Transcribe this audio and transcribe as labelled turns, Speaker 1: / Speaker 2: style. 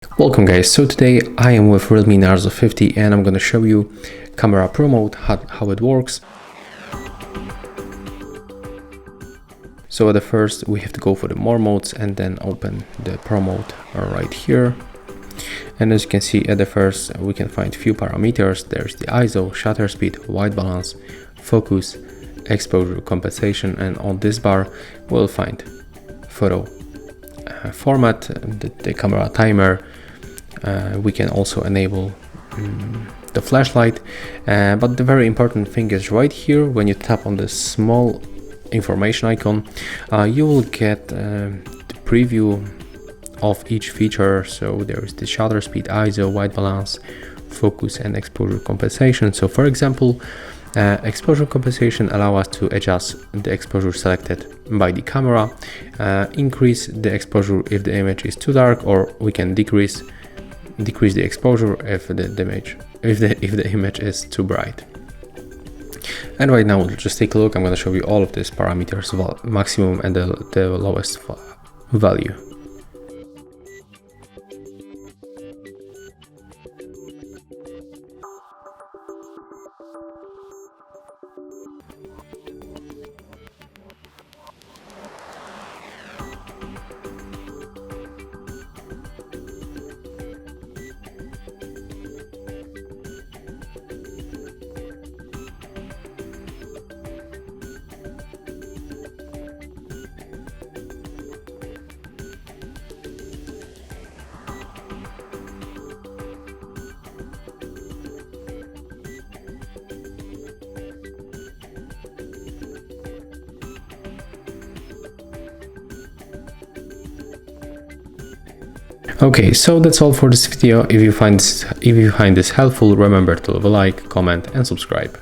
Speaker 1: Welcome guys, so today I am with Realme Narzo 50 and I'm going to show you camera pro mode, how it works. So at the first we have to go for the more modes and then open the pro mode right here. And as you can see, at the first we can find few parameters. There's the ISO, shutter speed, white balance, focus, exposure compensation, and on this bar we'll find photo format, the camera timer. We can also enable the flashlight, but the very important thing is right here. When you tap on this small information icon, you will get the preview of each feature. So there is the shutter speed, ISO, white balance, focus, and exposure compensation. So for example, exposure compensation allow us to adjust the exposure selected by the camera, increase the exposure if the image is too dark, or we can decrease the exposure if the image is too bright. And right now we'll just take a look. I'm going to show you all of these parameters, maximum and the lowest value. Okay, so that's all for this video. If you find this helpful, remember to leave a like, comment, and subscribe.